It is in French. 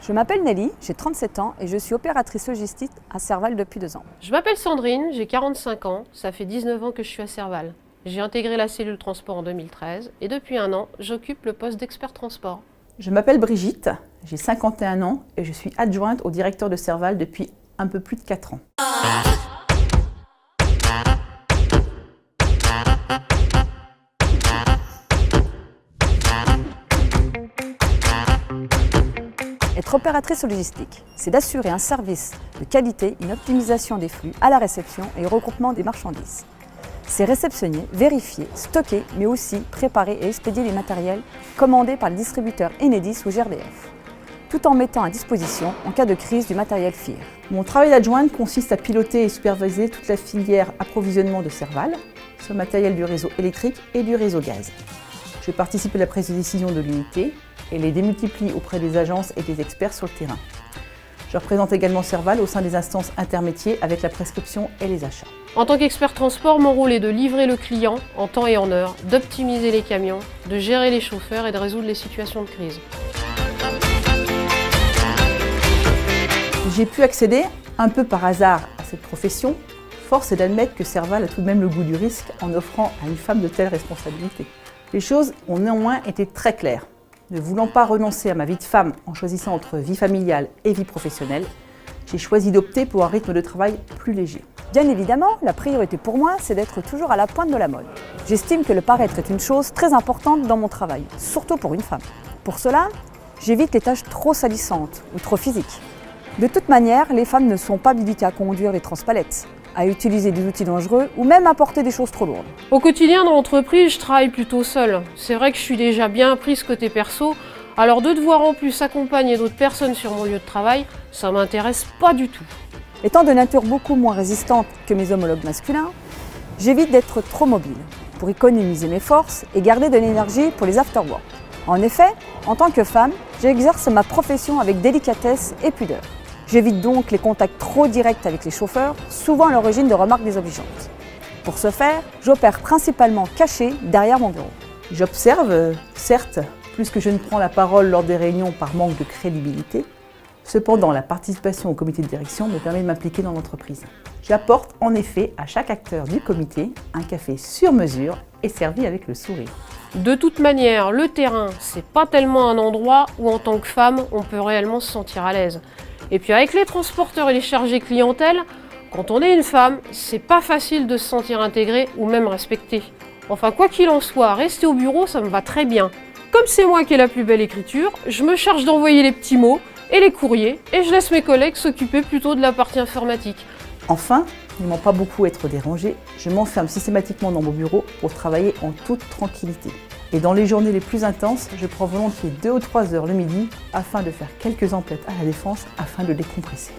Je m'appelle Nelly, j'ai 37 ans et je suis opératrice logistique à Serval depuis 2 ans. Je m'appelle Sandrine, j'ai 45 ans, ça fait 19 ans que je suis à Serval. J'ai intégré la cellule transport en 2013 et depuis 1 an, j'occupe le poste d'expert transport. Je m'appelle Brigitte, j'ai 51 ans et je suis adjointe au directeur de Serval depuis un peu plus de 4 ans. Être opératrice logistique, c'est d'assurer un service de qualité, une optimisation des flux à la réception et au regroupement des marchandises. C'est réceptionner, vérifier, stocker, mais aussi préparer et expédier les matériels commandés par le distributeur Enedis ou GRDF, tout en mettant à disposition en cas de crise du matériel FIR. Mon travail d'adjointe consiste à piloter et superviser toute la filière approvisionnement de Serval, sur le matériel du réseau électrique et du réseau gaz. Je participe à la prise de décision de l'unité et les démultiplie auprès des agences et des experts sur le terrain. Je représente également Serval au sein des instances intermédiaires avec la prescription et les achats. En tant qu'expert transport, mon rôle est de livrer le client en temps et en heure, d'optimiser les camions, de gérer les chauffeurs et de résoudre les situations de crise. J'ai pu accéder, un peu par hasard, à cette profession. Force est d'admettre que Serval a tout de même le goût du risque en offrant à une femme de telles responsabilités. Les choses ont néanmoins été très claires. Ne voulant pas renoncer à ma vie de femme en choisissant entre vie familiale et vie professionnelle, j'ai choisi d'opter pour un rythme de travail plus léger. Bien évidemment, la priorité pour moi, c'est d'être toujours à la pointe de la mode. J'estime que le paraître est une chose très importante dans mon travail, surtout pour une femme. Pour cela, j'évite les tâches trop salissantes ou trop physiques. De toute manière, les femmes ne sont pas habilitées à conduire les transpalettes, à utiliser des outils dangereux ou même à porter des choses trop lourdes. Au quotidien dans l'entreprise, je travaille plutôt seule. C'est vrai que je suis déjà bien prise côté perso, alors de devoir en plus accompagner d'autres personnes sur mon lieu de travail, ça m'intéresse pas du tout. Étant de nature beaucoup moins résistante que mes homologues masculins, j'évite d'être trop mobile pour économiser mes forces et garder de l'énergie pour les after-work. En effet, en tant que femme, j'exerce ma profession avec délicatesse et pudeur. J'évite donc les contacts trop directs avec les chauffeurs, souvent à l'origine de remarques désobligeantes. Pour ce faire, j'opère principalement caché derrière mon bureau. J'observe, certes, plus que je ne prends la parole lors des réunions par manque de crédibilité. Cependant, la participation au comité de direction me permet de m'impliquer dans l'entreprise. J'apporte en effet à chaque acteur du comité un café sur mesure et servi avec le sourire. De toute manière, le terrain, c'est pas tellement un endroit où en tant que femme, on peut réellement se sentir à l'aise. Et puis avec les transporteurs et les chargés clientèle, quand on est une femme, c'est pas facile de se sentir intégrée ou même respectée. Enfin, quoi qu'il en soit, rester au bureau, ça me va très bien. Comme c'est moi qui ai la plus belle écriture, je me charge d'envoyer les petits mots et les courriers et je laisse mes collègues s'occuper plutôt de la partie informatique. Enfin, n'aimant pas beaucoup être dérangée, je m'enferme systématiquement dans mon bureau pour travailler en toute tranquillité. Et dans les journées les plus intenses, je prends volontiers 2 ou 3 heures le midi afin de faire quelques emplettes à la défense afin de décompresser.